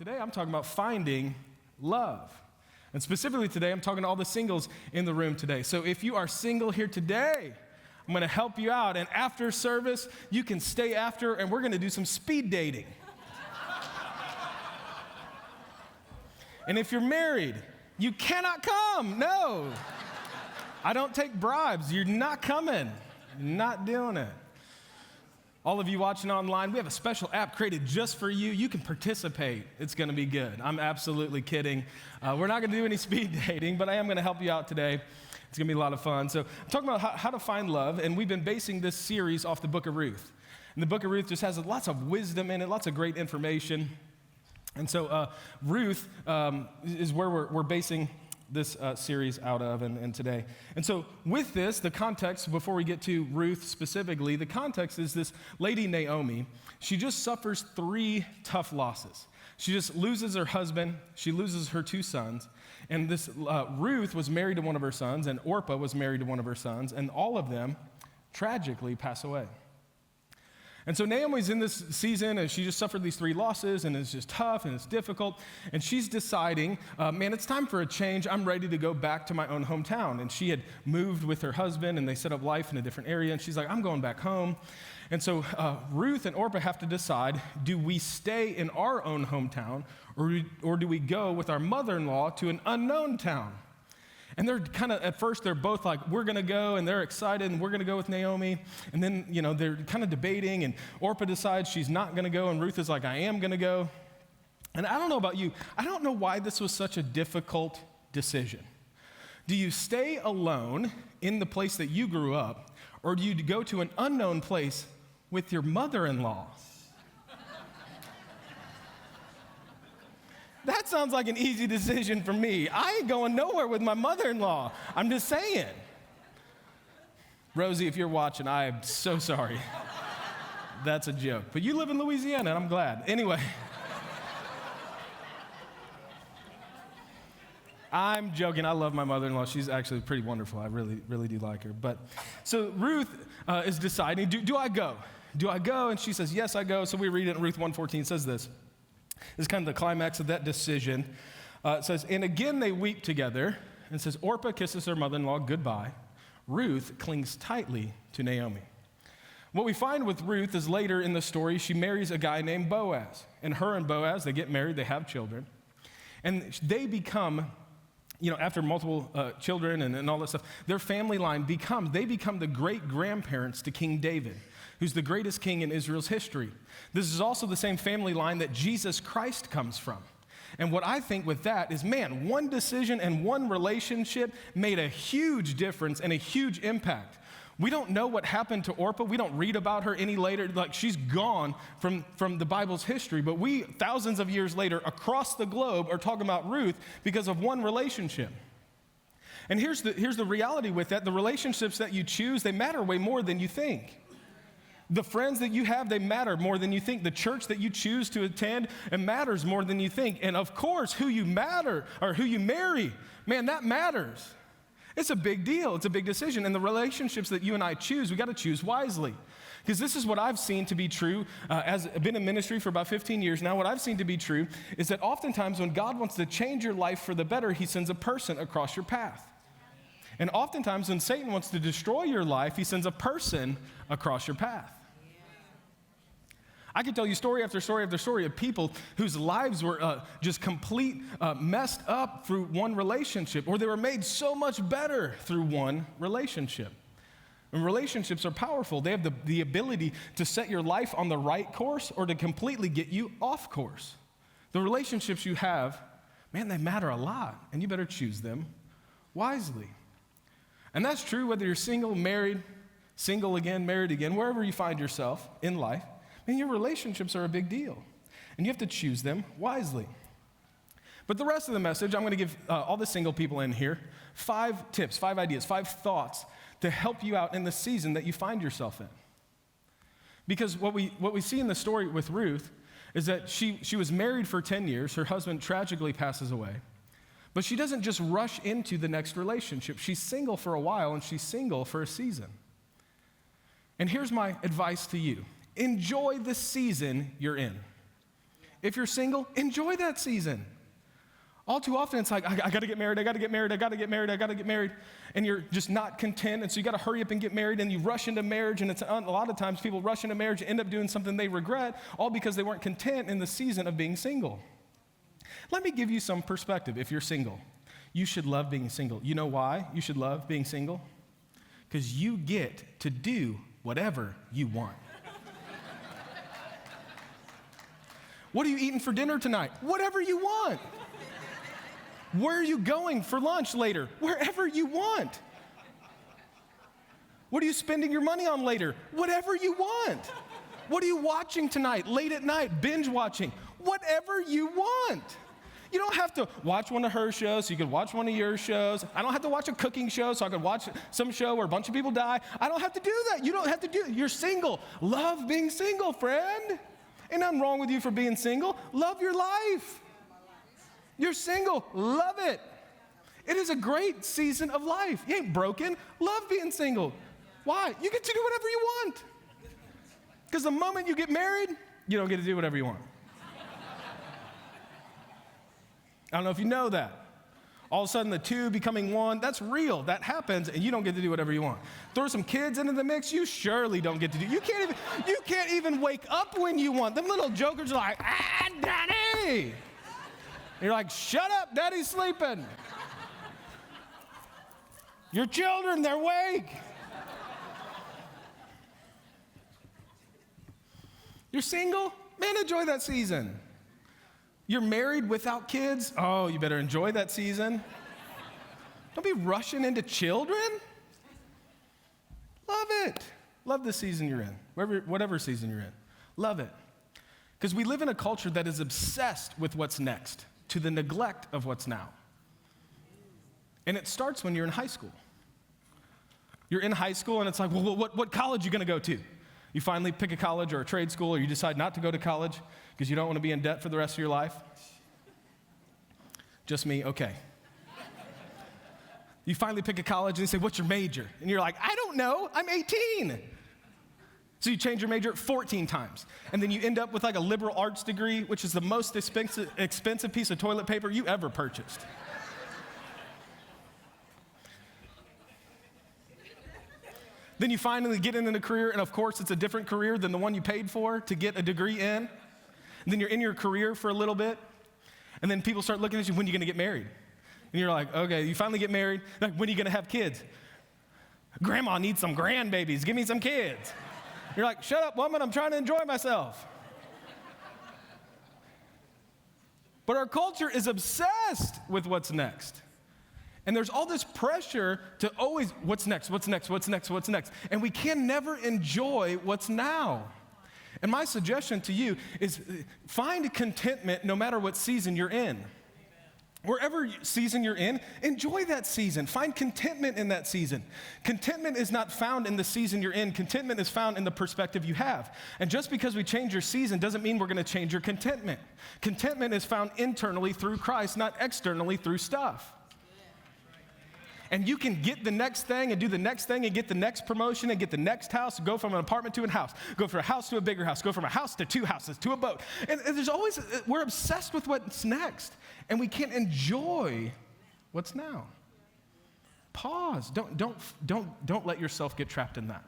Today, I'm talking about finding love. And specifically today, I'm talking to all the singles in the room today. So if you are single here today, I'm going to help you out. And after service, you can stay after, and we're going to do some speed dating. And if you're married, you cannot come. No. I don't take bribes. You're not coming. You're not doing it. All of you watching online, we have a special app created just for you. You can participate. It's going to be good. I'm absolutely kidding. We're not going to do any speed dating, but I am going to help you out today. It's going to be a lot of fun. So I'm talking about how to find love, and we've been basing this series off the book of Ruth. And the book of Ruth just has lots of wisdom in it, lots of great information. And so Ruth is where we're basing this series out of and today. And so with this, the context, before we get to Ruth specifically, the context is this lady Naomi. She just suffers 3 tough losses. She just loses her husband. She loses her 2 sons. And this Ruth was married to one of her sons, and Orpah was married to one of her sons, and all of them tragically pass away. And so Naomi's in this season, and she just suffered these 3 losses, and it's just tough, and it's difficult. And she's deciding, man, it's time for a change. I'm ready to go back to my own hometown. And she had moved with her husband, and they set up life in a different area. And she's like, I'm going back home. And so Ruth and Orpah have to decide, do we stay in our own hometown, or do we go with our mother-in-law to an unknown town? And they're kind of, at first, they're both like, we're going to go, and they're excited, and we're going to go with Naomi. And then, they're kind of debating, and Orpah decides she's not going to go, and Ruth is like, I am going to go. And I don't know about you. I don't know why this was such a difficult decision. Do you stay alone in the place that you grew up, or do you go to an unknown place with your mother-in-law? That sounds like an easy decision for me. I ain't going nowhere with my mother-in-law. I'm just saying. Rosie, if you're watching, I am so sorry. That's a joke. But you live in Louisiana, and I'm glad. Anyway. I'm joking. I love my mother-in-law. She's actually pretty wonderful. I really, really do like her. But so Ruth is deciding, do I go? Do I go? And she says, yes, I go. So we read it in Ruth 1:14. It says this. This is kind of the climax of that decision. It says, and again they weep together. And it says, Orpah kisses her mother-in-law goodbye. Ruth clings tightly to Naomi. What we find with Ruth is later in the story, she marries a guy named Boaz. And her and Boaz, they get married, they have children. And they become, after multiple children and all that stuff, their family line they become the great-grandparents to King David, who's the greatest king in Israel's history. This is also the same family line that Jesus Christ comes from. And what I think with that is, man, one decision and one relationship made a huge difference and a huge impact. We don't know what happened to Orpah. We don't read about her any later. Like, she's gone from the Bible's history. But we, thousands of years later, across the globe, are talking about Ruth because of one relationship. And here's the reality with that. The relationships that you choose, they matter way more than you think. The friends that you have, they matter more than you think. The church that you choose to attend, it matters more than you think. And of course, who you marry, man, that matters. It's a big deal. It's a big decision. And the relationships that you and I choose, we got to choose wisely. Because this is what I've seen to be true. As I've been in ministry for about 15 years now, what I've seen to be true is that oftentimes when God wants to change your life for the better, he sends a person across your path. And oftentimes when Satan wants to destroy your life, he sends a person across your path. I could tell you story after story after story of people whose lives were just complete messed up through one relationship, or they were made so much better through one relationship. And relationships are powerful. They have the ability to set your life on the right course or to completely get you off course. The relationships you have, man, they matter a lot, and you better choose them wisely. And that's true whether you're single, married, single again, married again, wherever you find yourself in life. Man, your relationships are a big deal, and you have to choose them wisely. But the rest of the message, I'm going to give all the single people in here 5 tips, 5 ideas, 5 thoughts to help you out in the season that you find yourself in. Because what we see in the story with Ruth is that she was married for 10 years. Her husband tragically passes away. But she doesn't just rush into the next relationship. She's single for a while, and she's single for a season. And here's my advice to you. Enjoy the season you're in. If you're single, enjoy that season. All too often, it's like, I got to get married, I got to get married, I got to get married, I got to get married. And you're just not content, and so you got to hurry up and get married, and you rush into marriage, and a lot of times people rush into marriage and end up doing something they regret, all because they weren't content in the season of being single. Let me give you some perspective. If you're single, you should love being single. You know why you should love being single? Because you get to do whatever you want. What are you eating for dinner tonight? Whatever you want. Where are you going for lunch later? Wherever you want. What are you spending your money on later? Whatever you want. What are you watching tonight, late at night, binge watching? Whatever you want. You don't have to watch one of her shows, so you could watch one of your shows. I don't have to watch a cooking show, so I could watch some show where a bunch of people die. I don't have to do that. You don't have to do it. You're single. Love being single, friend. Ain't nothing wrong with you for being single. Love your life. You're single. Love it. It is a great season of life. You ain't broken. Love being single. Why? You get to do whatever you want. Because the moment you get married, you don't get to do whatever you want. I don't know if you know that. All of a sudden, the two becoming one, that's real. That happens, and you don't get to do whatever you want. Throw some kids into the mix, you surely don't get to do. You can't even wake up when you want. Them little jokers are like, Daddy! And you're like, shut up, Daddy's sleeping. Your children, they're awake. You're single? Man, enjoy that season. You're married without kids? Oh, you better enjoy that season. Don't be rushing into children. Love it. Love the season you're in, whatever season you're in. Love it. Because we live in a culture that is obsessed with what's next, to the neglect of what's now. And it starts when you're in high school. You're in high school, and it's like, well, what college are you going to go to? You finally pick a college or a trade school, or you decide not to go to college because you don't want to be in debt for the rest of your life. Just me? Okay. You finally pick a college and they say, what's your major? And you're like, I don't know, I'm 18. So you change your major 14 times. And then you end up with like a liberal arts degree, which is the most expensive piece of toilet paper you ever purchased. Then you finally get into a career, and of course, it's a different career than the one you paid for to get a degree in. And then you're in your career for a little bit, and then people start looking at you, when are you going to get married? And you're like, okay, you finally get married. Like, when are you going to have kids? Grandma needs some grandbabies. Give me some kids. You're like, shut up, woman, I'm trying to enjoy myself. But our culture is obsessed with what's next. And there's all this pressure to always, what's next, what's next, what's next, what's next? And we can never enjoy what's now. And my suggestion to you is find contentment no matter what season you're in. Wherever season you're in, enjoy that season. Find contentment in that season. Contentment is not found in the season you're in. Contentment is found in the perspective you have. And just because we change your season doesn't mean we're going to change your contentment. Contentment is found internally through Christ, not externally through stuff. And you can get the next thing and do the next thing and get the next promotion and get the next house, go from an apartment to a house, go from a house to a bigger house, go from a house to 2 houses to a boat. And there's always, we're obsessed with what's next, and we can't enjoy what's now. Pause. Don't let yourself get trapped in that.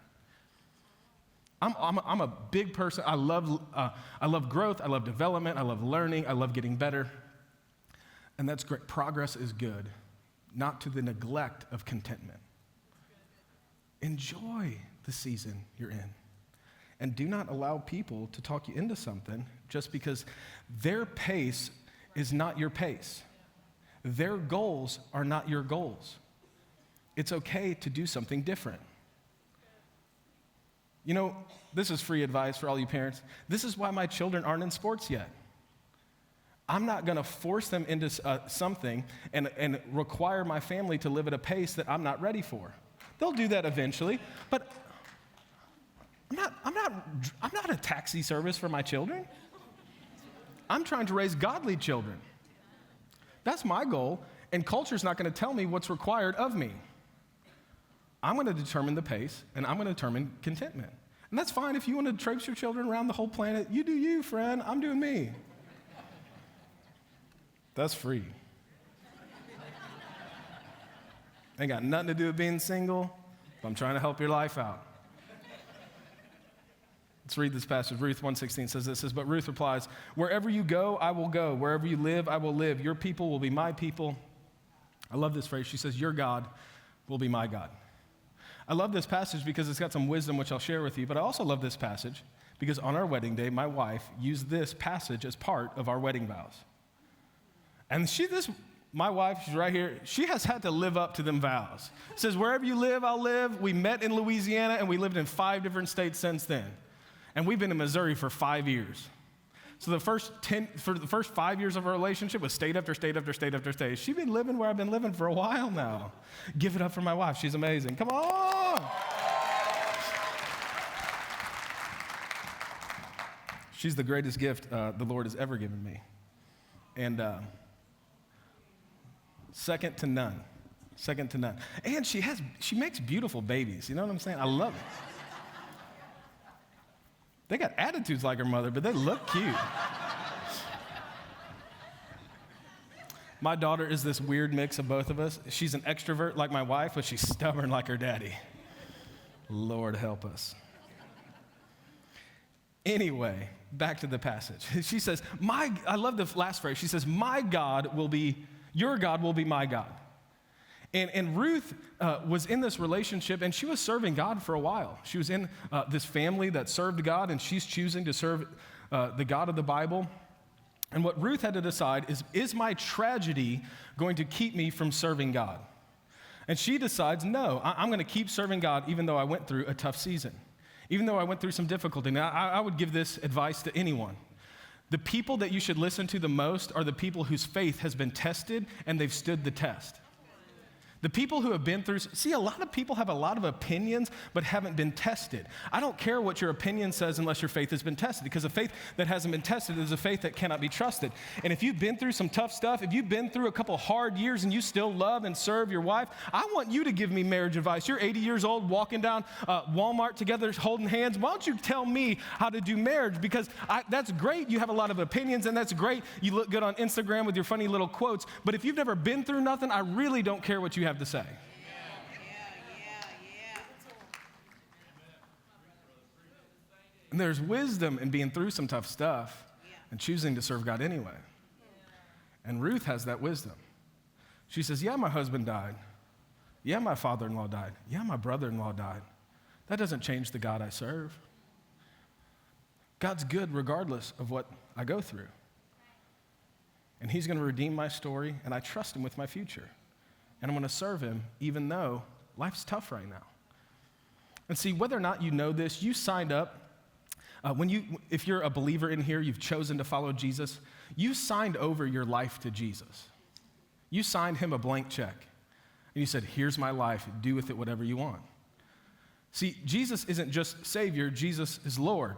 I'm a big person. I love growth. I love development. I love learning. I love getting better. And that's great. Progress is good. Not to the neglect of contentment. Enjoy the season you're in. And do not allow people to talk you into something just because their pace is not your pace. Their goals are not your goals. It's okay to do something different. You know, this is free advice for all you parents. This is why my children aren't in sports yet. I'm not going to force them into something and require my family to live at a pace that I'm not ready for. They'll do that eventually, but I'm not a taxi service for my children. I'm trying to raise godly children. That's my goal, and culture's not going to tell me what's required of me. I'm going to determine the pace, and I'm going to determine contentment. And that's fine if you want to traipse your children around the whole planet. You do you, friend. I'm doing me. That's free. Ain't got nothing to do with being single, but I'm trying to help your life out. Let's read this passage. Ruth 1:16 says this, but Ruth replies, wherever you go, I will go. Wherever you live, I will live. Your people will be my people. I love this phrase. She says, your God will be my God. I love this passage because it's got some wisdom, which I'll share with you, but I also love this passage because on our wedding day, my wife used this passage as part of our wedding vows. And my wife, she's right here, she has had to live up to them vows. It says, wherever you live, I'll live. We met in Louisiana, and we lived in 5 different states since then. And we've been in Missouri for 5 years. So the first 5 years of our relationship was state after state after state after state. She's been living where I've been living for a while now. Give it up for my wife. She's amazing. Come on. She's the greatest gift the Lord has ever given me. And second to none. Second to none. And she makes beautiful babies. You know what I'm saying? I love it. They got attitudes like her mother, but they look cute. My daughter is this weird mix of both of us. She's an extrovert like my wife, but she's stubborn like her daddy. Lord help us. Anyway, back to the passage. She says, I love the last phrase. She says, your God will be my God. And Ruth was in this relationship, and she was serving God for a while. She was in this family that served God, and she's choosing to serve the God of the Bible. And what Ruth had to decide is my tragedy going to keep me from serving God? And she decides, no, I'm going to keep serving God even though I went through a tough season, even though I went through some difficulty. Now, I would give this advice to anyone. The people that you should listen to the most are the people whose faith has been tested and they've stood the test. The people who have been through, a lot of people have a lot of opinions but haven't been tested. I don't care what your opinion says unless your faith has been tested, because a faith that hasn't been tested is a faith that cannot be trusted. And if you've been through some tough stuff, if you've been through a couple hard years and you still love and serve your wife, I want you to give me marriage advice. You're 80 years old walking down Walmart together holding hands. Why don't you tell me how to do marriage? Because that's great. You have a lot of opinions, and that's great. You look good on Instagram with your funny little quotes. But if you've never been through nothing, I really don't care what you have to say. And there's wisdom in being through some tough stuff and choosing to serve God anyway. And Ruth has that wisdom. She says, yeah, my husband died. Yeah, my father-in-law died. Yeah, my brother-in-law died. That doesn't change the God I serve. God's good regardless of what I go through. And he's going to redeem my story, and I trust him with my future. And I'm going to serve him even though life's tough right now. And see, whether or not you know this, you signed up. If you're a believer in here, you've chosen to follow Jesus, you signed over your life to Jesus. You signed him a blank check. And you said, here's my life, do with it whatever you want. See, Jesus isn't just Savior, Jesus is Lord.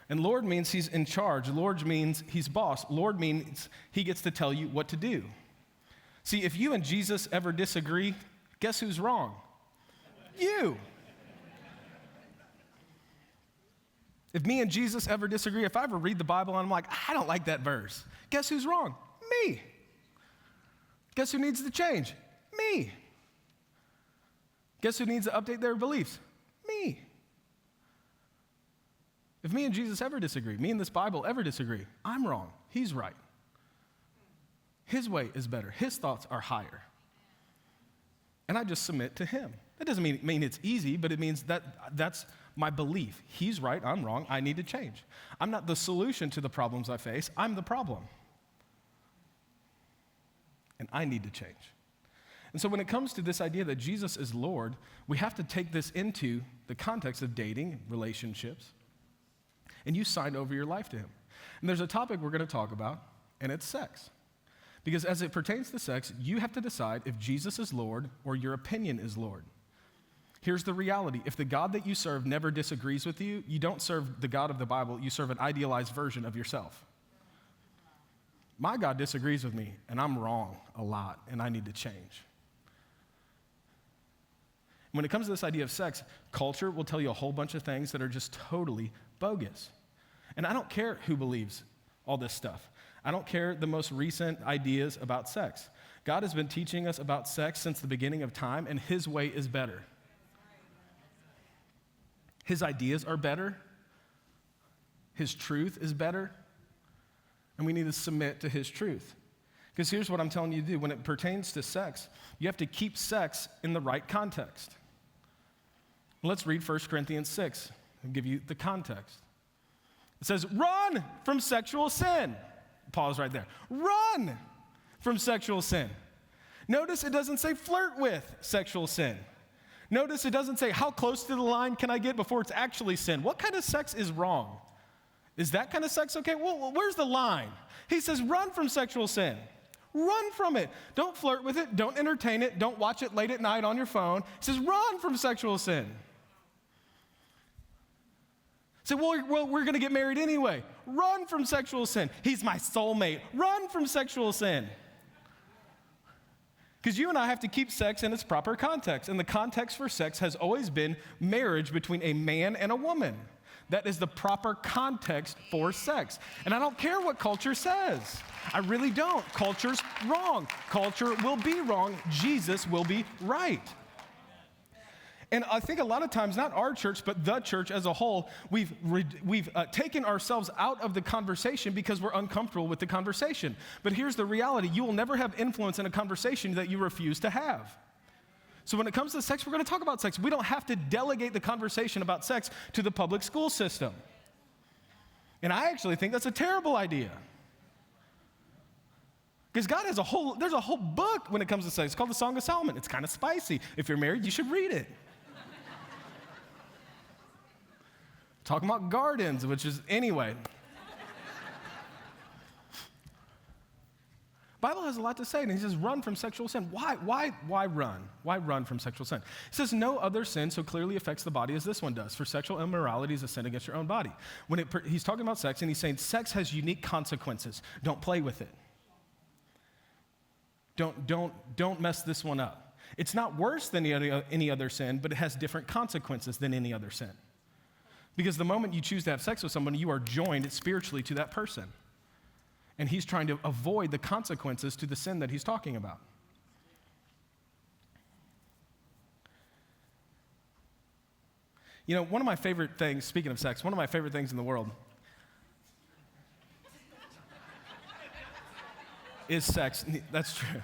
And Lord means he's in charge. Lord means he's boss. Lord means he gets to tell you what to do. See, if you and Jesus ever disagree, guess who's wrong? You. If me and Jesus ever disagree, if I ever read the Bible and I'm like, I don't like that verse, guess who's wrong? Me. Guess who needs to change? Me. Guess who needs to update their beliefs? Me. If me and Jesus ever disagree, me and this Bible ever disagree, I'm wrong. He's right. His way is better. His thoughts are higher. And I just submit to him. That doesn't mean it's easy, but it means that's my belief. He's right, I'm wrong, I need to change. I'm not the solution to the problems I face, I'm the problem. And I need to change. And so when it comes to this idea that Jesus is Lord, we have to take this into the context of dating, relationships, and you signed over your life to him. And there's a topic we're going to talk about, and it's sex. Because as it pertains to sex, you have to decide if Jesus is Lord or your opinion is Lord. Here's the reality. If the God that you serve never disagrees with you, you don't serve the God of the Bible, you serve an idealized version of yourself. My God disagrees with me, and I'm wrong a lot, and I need to change. When it comes to this idea of sex, culture will tell you a whole bunch of things that are just totally bogus. And I don't care who believes all this stuff. I don't care the most recent ideas about sex. God has been teaching us about sex since the beginning of time, and his way is better. His ideas are better. His truth is better. And we need to submit to his truth. Because here's what I'm telling you to do. When it pertains to sex, you have to keep sex in the right context. Let's read 1 Corinthians 6 and give you the context. It says, run from sexual sin. Pause right there. Run from sexual sin. Notice it doesn't say flirt with sexual sin. Notice it doesn't say how close to the line can I get before it's actually sin. What kind of sex is wrong? Is that kind of sex okay? Well, where's the line? He says run from sexual sin. Run from it. Don't flirt with it. Don't entertain it. Don't watch it late at night on your phone. He says run from sexual sin. Say, well, we're going to get married anyway. Run from sexual sin. He's my soulmate. Run from sexual sin. Because you and I have to keep sex in its proper context. And the context for sex has always been marriage between a man and a woman. That is the proper context for sex. And I don't care what culture says. I really don't. Culture's wrong. Culture will be wrong. Jesus will be right. And I think a lot of times, not our church, but the church as a whole, we've taken ourselves out of the conversation because we're uncomfortable with the conversation. But here's the reality. You will never have influence in a conversation that you refuse to have. So when it comes to sex, we're going to talk about sex. We don't have to delegate the conversation about sex to the public school system. And I actually think that's a terrible idea. Because God has there's a whole book when it comes to sex. It's called the Song of Solomon. It's kind of spicy. If you're married, you should read it. Talking about gardens, which is, anyway. Bible has a lot to say, and he says, run from sexual sin. Why run? Why run from sexual sin? He says, no other sin so clearly affects the body as this one does, for sexual immorality is a sin against your own body. He's talking about sex, and he's saying sex has unique consequences. Don't play with it. Don't mess this one up. It's not worse than any other sin, but it has different consequences than any other sin. Because the moment you choose to have sex with someone, you are joined spiritually to that person. And he's trying to avoid the consequences to the sin that he's talking about. You know, one of my favorite things, speaking of sex, one of my favorite things in the world is sex. That's true.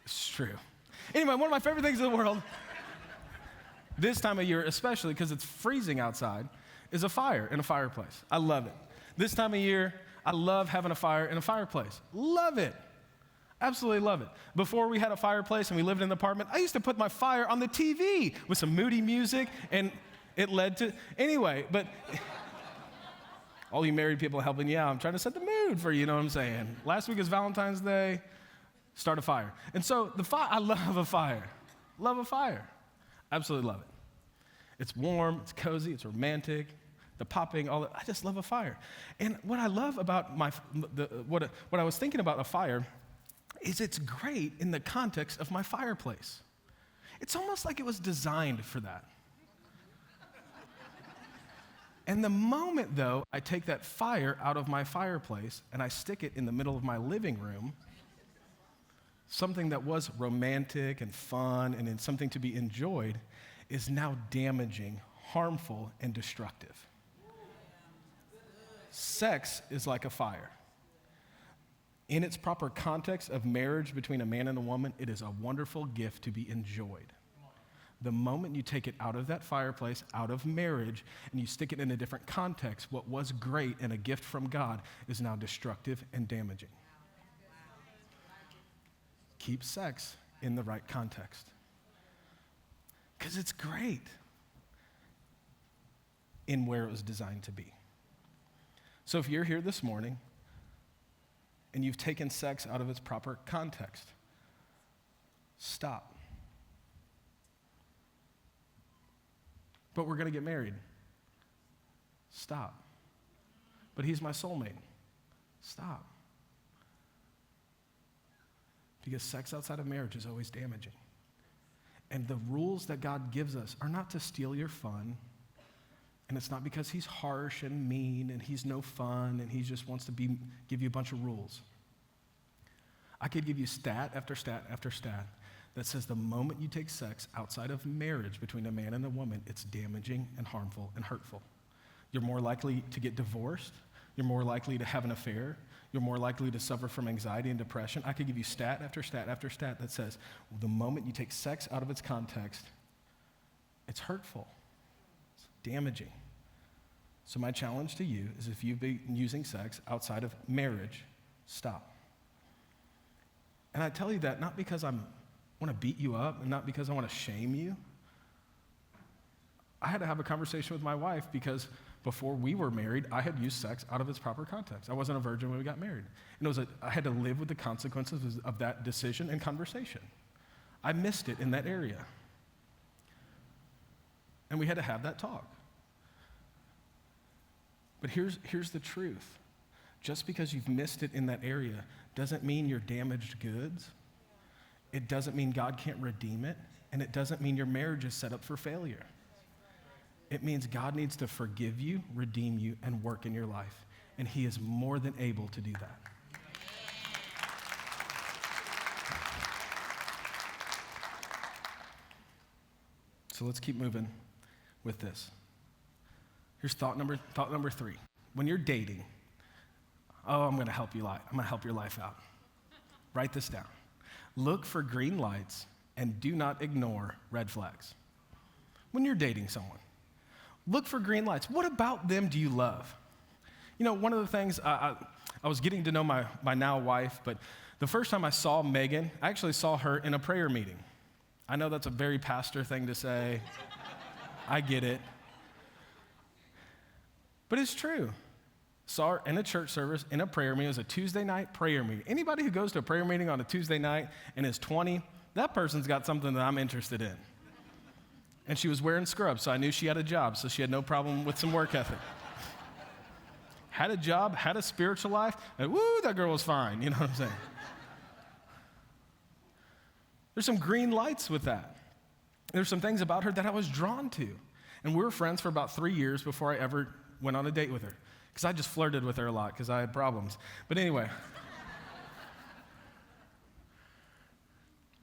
It's true. Anyway, one of my favorite things in the world, this time of year especially because it's freezing outside, is a fire in a fireplace. I love it. This time of year, I love having a fire in a fireplace. Love it. Absolutely love it. Before we had a fireplace and we lived in an apartment, I used to put my fire on the TV with some moody music, and it led to, anyway, but all you married people helping you out, I'm trying to set the mood for you, you know what I'm saying? Last week is Valentine's Day. Start a fire. And so I love a fire. Love a fire. Absolutely love it. It's warm, it's cozy, it's romantic, the popping, all that. I just love a fire. And what I love about what I was thinking about a fire is it's great in the context of my fireplace. It's almost like it was designed for that. And the moment, though, I take that fire out of my fireplace and I stick it in the middle of my living room, something that was romantic and fun and something to be enjoyed is now damaging, harmful, and destructive. Sex is like a fire. In its proper context of marriage between a man and a woman, it is a wonderful gift to be enjoyed. The moment you take it out of that fireplace, out of marriage, and you stick it in a different context, what was great and a gift from God is now destructive and damaging. Keep sex in the right context. Because it's great in where it was designed to be. So if you're here this morning and you've taken sex out of its proper context, stop. But we're going to get married. Stop. But he's my soulmate. Stop. Because sex outside of marriage is always damaging. And the rules that God gives us are not to steal your fun. And it's not because he's harsh and mean and he's no fun and he just wants to give you a bunch of rules. I could give you stat after stat after stat that says the moment you take sex outside of marriage between a man and a woman, it's damaging and harmful and hurtful. You're more likely to get divorced. You're more likely to have an affair. You're more likely to suffer from anxiety and depression. I could give you stat after stat after stat that says the moment you take sex out of its context, it's hurtful. It's damaging. So my challenge to you is if you've been using sex outside of marriage, stop. And I tell you that not because I want to beat you up and not because I want to shame you. I had to have a conversation with my wife because before we were married, I had used sex out of its proper context. I wasn't a virgin when we got married. And I had to live with the consequences of that decision and conversation. I missed it in that area. And we had to have that talk. But here's the truth. Just because you've missed it in that area doesn't mean you're damaged goods. It doesn't mean God can't redeem it. And it doesn't mean your marriage is set up for failure. It means God needs to forgive you, redeem you, and work in your life. And he is more than able to do that. So let's keep moving with this. Here's thought number 3. When you're dating, I'm going to help you. I'm going to help your life out. Write this down. Look for green lights and do not ignore red flags. When you're dating someone, look for green lights. What about them do you love? You know, one of the things, I was getting to know my now wife, but the first time I saw Megan, I actually saw her in a prayer meeting. I know that's a very pastor thing to say. I get it. But it's true. Saw her in a church service, in a prayer meeting. It was a Tuesday night prayer meeting. Anybody who goes to a prayer meeting on a Tuesday night and is 20, that person's got something that I'm interested in. And she was wearing scrubs, so I knew she had a job, so she had no problem with some work ethic. Had a job, had a spiritual life, and woo, that girl was fine. You know what I'm saying? There's some green lights with that. There's some things about her that I was drawn to. And we were friends for about 3 years before I ever went on a date with her. Because I just flirted with her a lot because I had problems. But anyway.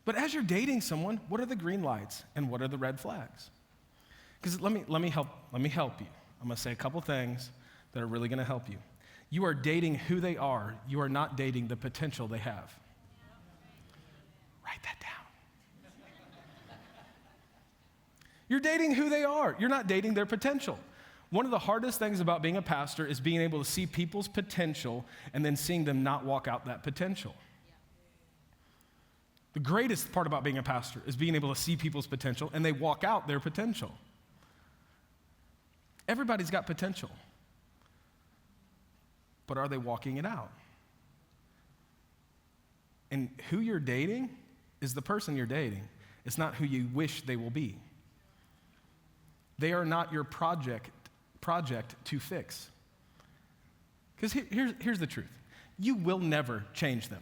But as you're dating someone, what are the green lights and what are the red flags? Because let me help you. I'm going to say a couple things that are really going to help you. You are dating who they are. You are not dating the potential they have. Write that down. You're dating who they are. You're not dating their potential. One of the hardest things about being a pastor is being able to see people's potential and then seeing them not walk out that potential. The greatest part about being a pastor is being able to see people's potential and they walk out their potential. Everybody's got potential. But are they walking it out? And who you're dating is the person you're dating. It's not who you wish they will be. They are not your project to fix. Because here's the truth. You will never change them.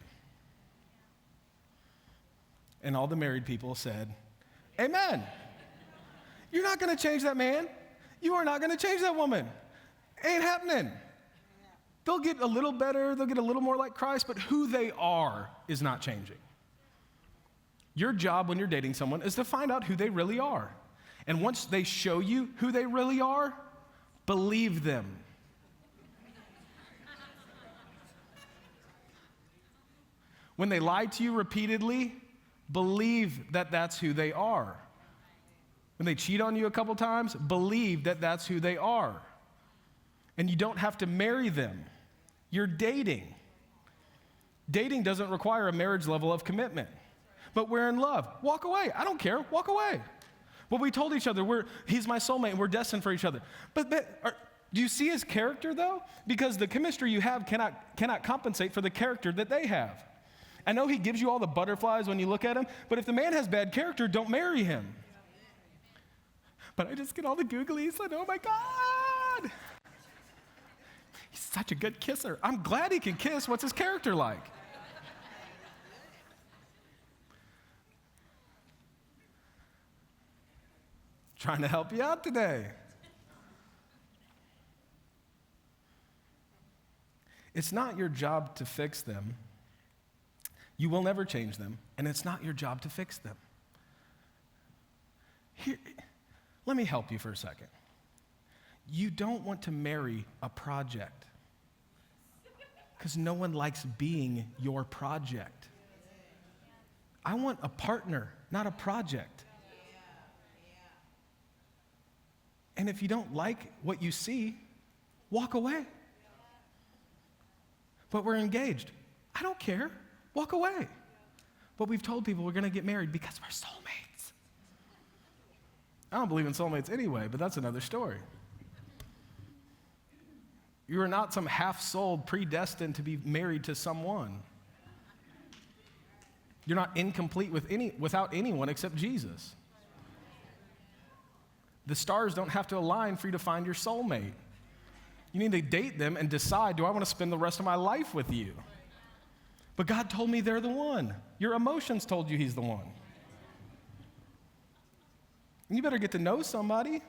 And all the married people said, amen. You're not going to change that man. You are not going to change that woman. Ain't happening. They'll get a little better. They'll get a little more like Christ, but who they are is not changing. Your job when you're dating someone is to find out who they really are. And once they show you who they really are, believe them. When they lie to you repeatedly, believe that that's who they are. When they cheat on you a couple times, believe that that's who they are. And you don't have to marry them. You're dating. Dating doesn't require a marriage level of commitment. But we're in love. Walk away. I don't care. Walk away. Well, we told each other he's my soulmate and we're destined for each other. But do you see his character, though? Because the chemistry you have cannot compensate for the character that they have. I know he gives you all the butterflies when you look at him, but if the man has bad character, don't marry him. But I just get all the googlies and, oh my God. He's such a good kisser. I'm glad he can kiss. What's his character like? Trying to help you out today. It's not your job to fix them. You will never change them, and it's not your job to fix them. Here, let me help you for a second. You don't want to marry a project because no one likes being your project. I want a partner, not a project. And if you don't like what you see, walk away. But we're engaged. I don't care. Walk away. But we've told people we're going to get married because we're soulmates. I don't believe in soulmates anyway, but that's another story. You are not some half-souled, predestined to be married to someone. You're not incomplete without anyone except Jesus. The stars don't have to align for you to find your soulmate. You need to date them and decide, do I want to spend the rest of my life with you? But God told me they're the one. Your emotions told you he's the one. And you better get to know somebody.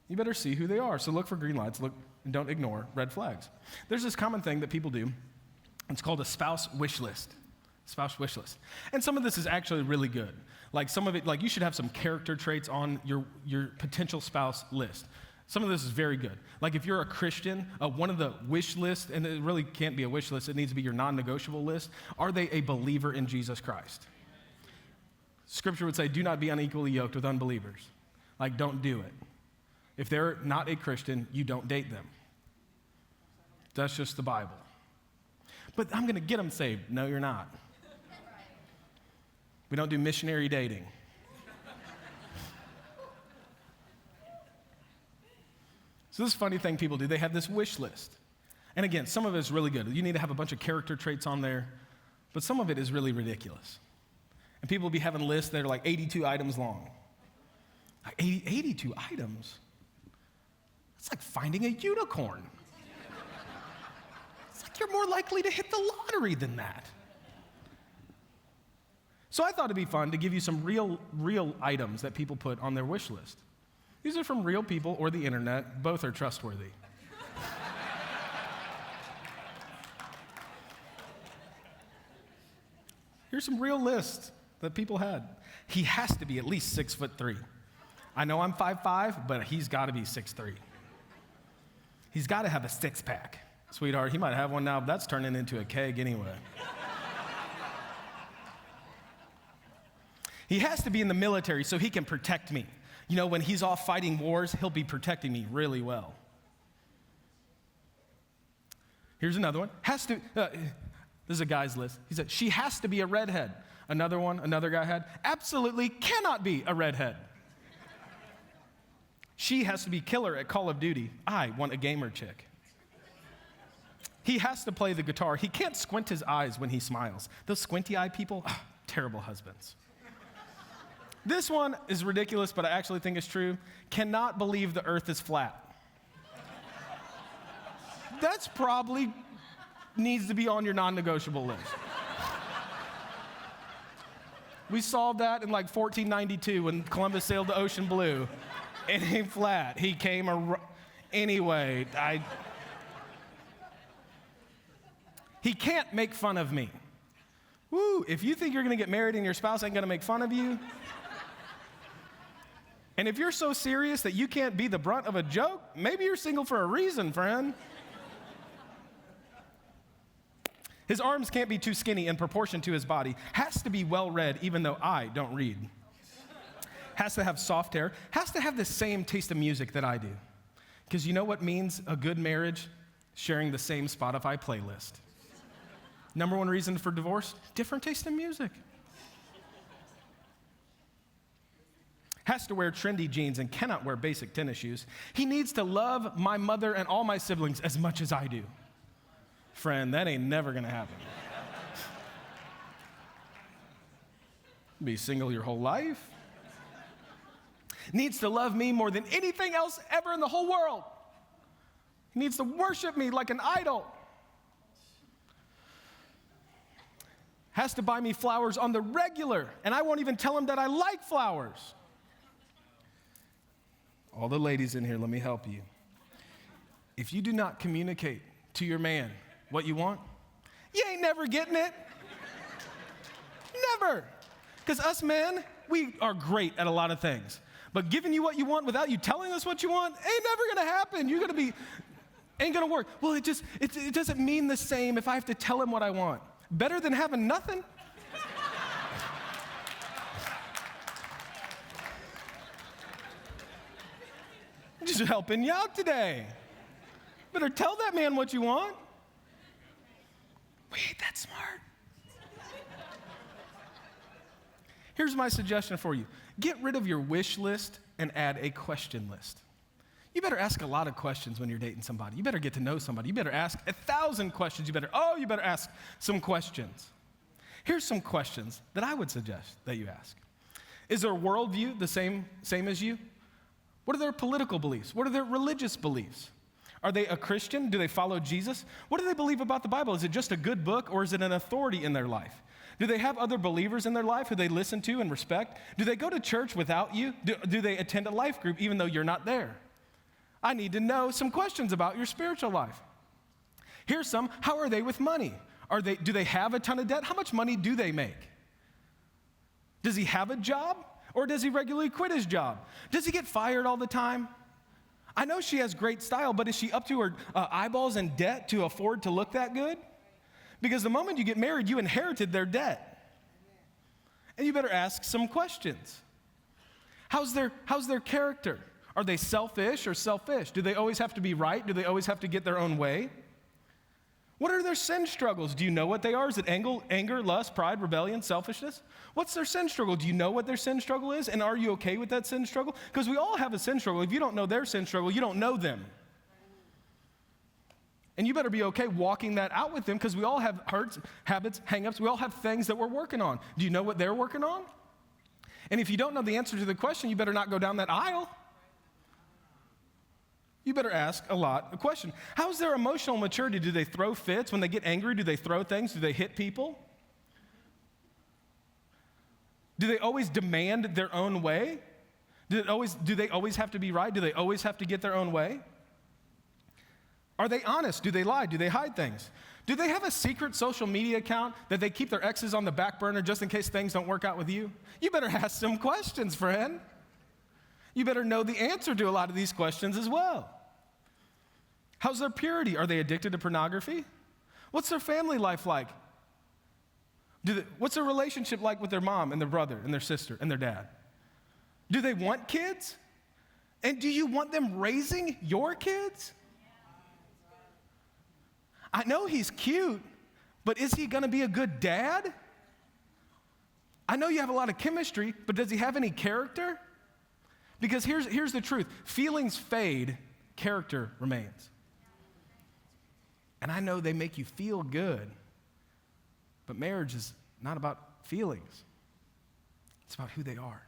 You better see who they are. So look for green lights, look, and don't ignore red flags. There's this common thing that people do. It's called a spouse wish list. Spouse wish list. And some of this is actually really good. Like some of it, like you should have some character traits on your potential spouse list. Some of this is very good. Like if you're a Christian, one of the wish lists, and it really can't be a wish list, it needs to be your non-negotiable list. Are they a believer in Jesus Christ? Scripture would say, do not be unequally yoked with unbelievers. Like, don't do it. If they're not a Christian, you don't date them. That's just the Bible. But I'm going to get them saved. No, you're not. We don't do missionary dating. So this funny thing people do, they have this wish list. And again, some of it is really good. You need to have a bunch of character traits on there, but some of it is really ridiculous. And people will be having lists that are like 82 items long. Like 82 items? It's like finding a unicorn. It's like you're more likely to hit the lottery than that. So I thought it'd be fun to give you some real items that people put on their wish list. These are from real people or the internet. Both are trustworthy. Here's some real lists that people had. He has to be at least 6'3". I know I'm 5'5", but he's got to be 6'3". He's got to have a six-pack. Sweetheart, he might have one now, but that's turning into a keg anyway. He has to be in the military so he can protect me. You know, when he's off fighting wars, he'll be protecting me really well. Here's another one. This is a guy's list. He said, she has to be a redhead. Another one, another guy had, absolutely cannot be a redhead. She has to be killer at Call of Duty. I want a gamer chick. He has to play the guitar. He can't squint his eyes when he smiles. Those squinty-eyed people, terrible husbands. This one is ridiculous, but I actually think it's true. Cannot believe the earth is flat. That's probably needs to be on your non-negotiable list. We solved that in like 1492 when Columbus sailed the ocean blue. It ain't flat. He came anyway. He can't make fun of me. Woo, if you think you're going to get married and your spouse ain't going to make fun of you, and if you're so serious that you can't be the brunt of a joke, maybe you're single for a reason, friend. His arms can't be too skinny in proportion to his body. Has to be well-read, even though I don't read. Has to have soft hair. Has to have the same taste of music that I do. Because you know what means a good marriage? Sharing the same Spotify playlist. Number one reason for divorce? Different taste in music. Has to wear trendy jeans and cannot wear basic tennis shoes. He needs to love my mother and all my siblings as much as I do. Friend, that ain't never gonna happen. Be single your whole life. Needs to love me more than anything else ever in the whole world. He needs to worship me like an idol. Has to buy me flowers on the regular, and I won't even tell him that I like flowers. All the ladies in here, let me help you. If you do not communicate to your man what you want, you ain't never getting it. Never. Because us men, we are great at a lot of things. But giving you what you want without you telling us what you want ain't never going to happen. You're going to be, ain't going to work. Well, it doesn't mean the same if I have to tell him what I want. Better than having nothing. I'm just helping you out today. Better tell that man what you want. We ain't that smart. Here's my suggestion for you. Get rid of your wish list and add a question list. You better ask a lot of questions when you're dating somebody. You better get to know somebody. You better ask 1,000 questions. You better ask some questions. Here's some questions that I would suggest that you ask. Is their worldview the same as you? What are their political beliefs? What are their religious beliefs? Are they a Christian? Do they follow Jesus? What do they believe about the Bible? Is it just a good book, or is it an authority in their life? Do they have other believers in their life who they listen to and respect? Do they go to church without you? Do they attend a life group even though you're not there? I need to know some questions about your spiritual life. Here's some. How are they with money? Do they have a ton of debt? How much money do they make? Does he have a job, or does he regularly quit his job? Does he get fired all the time? I know she has great style, but is she up to her eyeballs in debt to afford to look that good? Because the moment you get married, you inherited their debt. And you better ask some questions. How's their character? Are they selfish or selfish? Do they always have to be right? Do they always have to get their own way? What are their sin struggles? Do you know what they are? Is it anger, lust, pride, rebellion, selfishness? What's their sin struggle? Do you know what their sin struggle is? And are you okay with that sin struggle? Because we all have a sin struggle. If you don't know their sin struggle, you don't know them. And you better be okay walking that out with them, because we all have hurts, habits, hang-ups. We all have things that we're working on. Do you know what they're working on? And if you don't know the answer to the question, you better not go down that aisle. You better ask a lot of questions. How's their emotional maturity? Do they throw fits? When they get angry, do they throw things? Do they hit people? Do they always demand their own way? Do they always have to be right? Do they always have to get their own way? Are they honest? Do they lie? Do they hide things? Do they have a secret social media account that they keep their exes on the back burner just in case things don't work out with you? You better ask some questions, friend. You better know the answer to a lot of these questions as well. How's their purity? Are they addicted to pornography? What's their family life like? What's their relationship like with their mom and their brother and their sister and their dad? Do they want kids? And do you want them raising your kids? I know he's cute, but is he going to be a good dad? I know you have a lot of chemistry, but does he have any character? Because here's the truth. Feelings fade, character remains. And I know they make you feel good, but marriage is not about feelings. It's about who they are.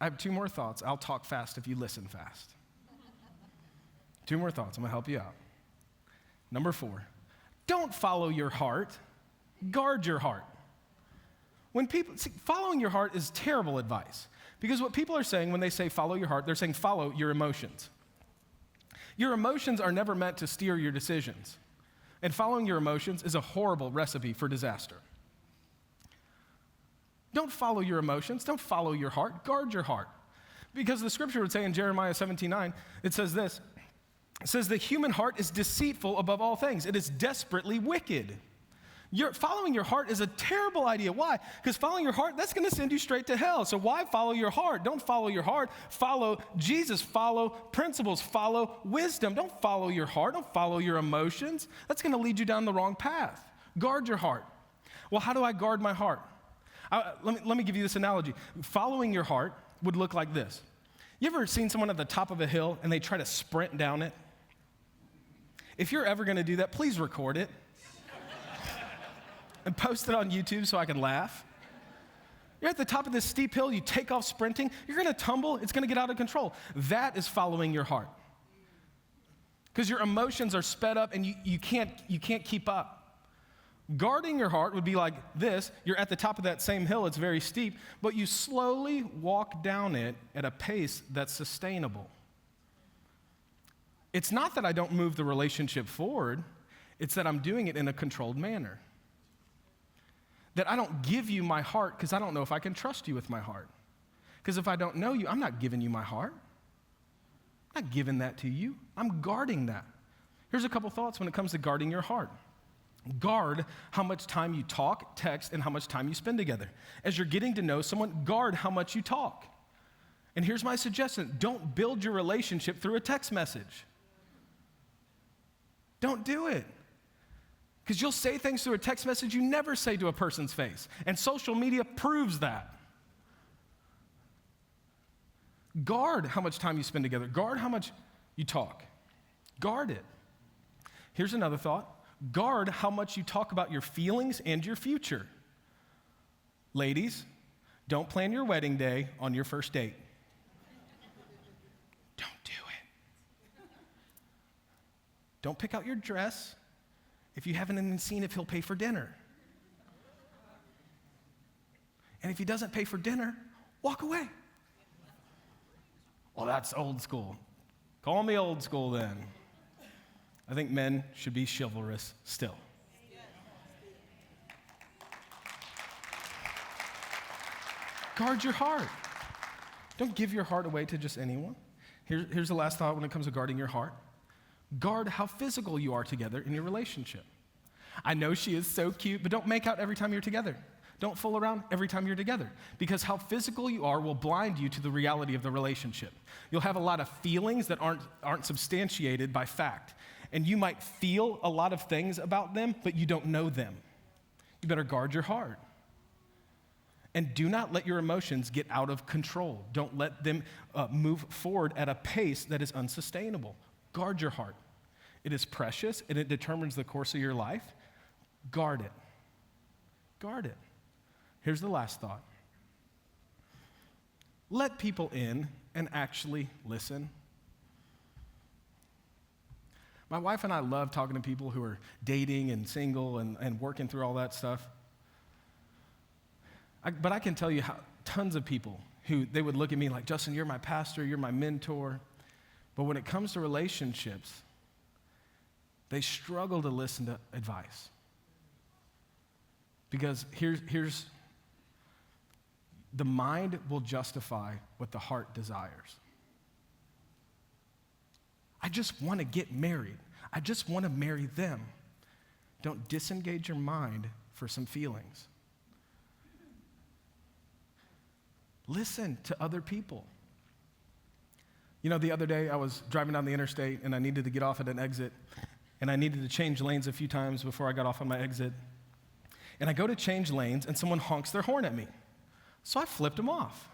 I have 2 more thoughts. I'll talk fast if you listen fast. 2 more thoughts. I'm going to help you out. Number 4, don't follow your heart. Guard your heart. Following your heart is terrible advice, because what people are saying when they say follow your heart, they're saying follow your emotions. Your emotions are never meant to steer your decisions, and following your emotions is a horrible recipe for disaster. Don't follow your emotions. Don't follow your heart. Guard your heart. Because the scripture would say in Jeremiah 17:9, it says this. It says the human heart is deceitful above all things. It is desperately wicked. Following your heart is a terrible idea. Why? Because following your heart, that's going to send you straight to hell. So why follow your heart? Don't follow your heart. Follow Jesus. Follow principles. Follow wisdom. Don't follow your heart. Don't follow your emotions. That's going to lead you down the wrong path. Guard your heart. Well, how do I guard my heart? Let me give you this analogy. Following your heart would look like this. You ever seen someone at the top of a hill and they try to sprint down it? If you're ever going to do that, please record it and post it on YouTube so I can laugh. You're at the top of this steep hill, you take off sprinting, you're going to tumble, it's going to get out of control. That is following your heart. Because your emotions are sped up and you can't keep up. Guarding your heart would be like this. You're at the top of that same hill, it's very steep, but you slowly walk down it at a pace that's sustainable. It's not that I don't move the relationship forward, it's that I'm doing it in a controlled manner. That I don't give you my heart because I don't know if I can trust you with my heart. Because if I don't know you, I'm not giving you my heart. I'm not giving that to you. I'm guarding that. Here's a couple thoughts when it comes to guarding your heart. Guard how much time you talk, text, and how much time you spend together. As you're getting to know someone, guard how much you talk. And here's my suggestion. Don't build your relationship through a text message. Don't do it. Because you'll say things through a text message you never say to a person's face. And social media proves that. Guard how much time you spend together. Guard how much you talk. Guard it. Here's another thought. Guard how much you talk about your feelings and your future. Ladies, don't plan your wedding day on your first date. Don't do it. Don't pick out your dress if you haven't even seen if he'll pay for dinner. And if he doesn't pay for dinner, walk away. Well, that's old school. Call me old school then. I think men should be chivalrous still. Guard your heart. Don't give your heart away to just anyone. Here's the last thought when it comes to guarding your heart. Guard how physical you are together in your relationship. I know she is so cute, but don't make out every time you're together. Don't fool around every time you're together, because how physical you are will blind you to the reality of the relationship. You'll have a lot of feelings that aren't substantiated by fact, and you might feel a lot of things about them, but you don't know them. You better guard your heart. And do not let your emotions get out of control. Don't let them move forward at a pace that is unsustainable. Guard your heart. It is precious, and it determines the course of your life. Guard it. Guard it. Here's the last thought. Let people in and actually listen. My wife and I love talking to people who are dating and single and working through all that stuff. But I can tell you how tons of people who they would look at me like, Justin, you're my pastor, you're my mentor. But when it comes to relationships, they struggle to listen to advice. Because here's the mind will justify what the heart desires. I just want to get married. I just want to marry them. Don't disengage your mind for some feelings. Listen to other people. You know, the other day I was driving down the interstate and I needed to get off at an exit, and I needed to change lanes a few times before I got off on my exit. And I go to change lanes and someone honks their horn at me. So I flipped them off.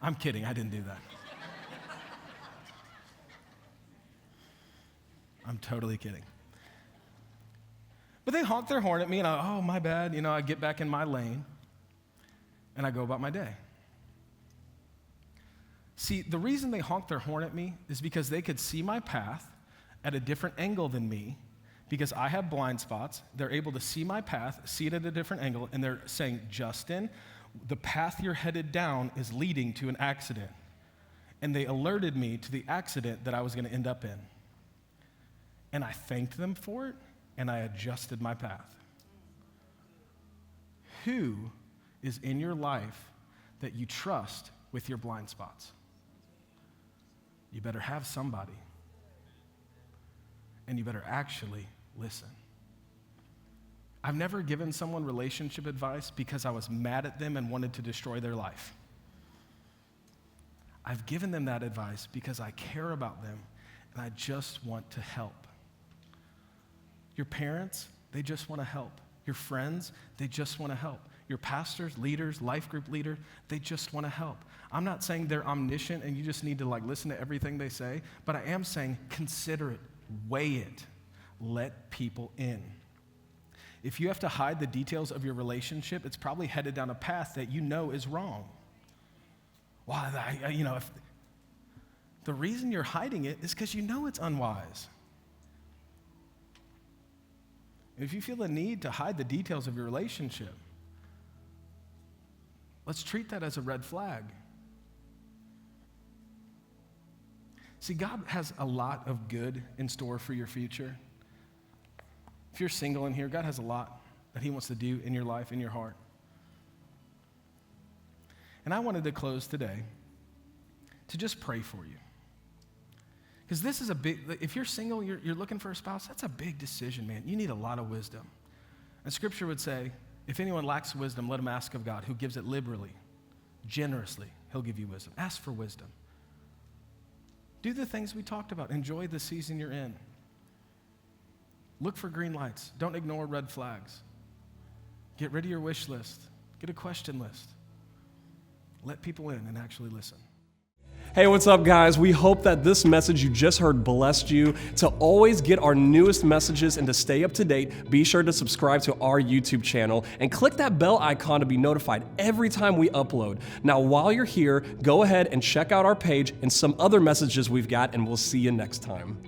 I'm kidding, I didn't do that. I'm totally kidding. But they honked their horn at me and oh, my bad. I get back in my lane and I go about my day. See, the reason they honked their horn at me is because they could see my path at a different angle than me. Because I have blind spots, they're able to see my path, see it at a different angle, and they're saying, Justin, the path you're headed down is leading to an accident. And they alerted me to the accident that I was going to end up in. And I thanked them for it, and I adjusted my path. Who is in your life that you trust with your blind spots? You better have somebody. And you better actually listen. I've never given someone relationship advice because I was mad at them and wanted to destroy their life. I've given them that advice because I care about them and I just want to help. Your parents, they just want to help. Your friends, they just want to help. Your pastors, leaders, life group leaders, they just want to help. I'm not saying they're omniscient and you just need to listen to everything they say, but I am saying consider it. Weigh it. Let people in. If you have to hide the details of your relationship, it's probably headed down a path that you know is wrong. If the reason you're hiding it is because you know it's unwise. If you feel the need to hide the details of your relationship, let's treat that as a red flag. See, God has a lot of good in store for your future. If you're single in here, God has a lot that he wants to do in your life, in your heart. And I wanted to close today to just pray for you. Because this is a big, if you're single, you're looking for a spouse, that's a big decision, man. You need a lot of wisdom. And Scripture would say, if anyone lacks wisdom, let him ask of God, who gives it liberally, generously. He'll give you wisdom. Ask for wisdom. Do the things we talked about. Enjoy the season you're in. Look for green lights. Don't ignore red flags. Get rid of your wish list. Get a question list. Let people in and actually listen. Hey, what's up, guys? We hope that this message you just heard blessed you. To always get our newest messages and to stay up to date, be sure to subscribe to our YouTube channel and click that bell icon to be notified every time we upload. Now, while you're here, go ahead and check out our page and some other messages we've got, and we'll see you next time.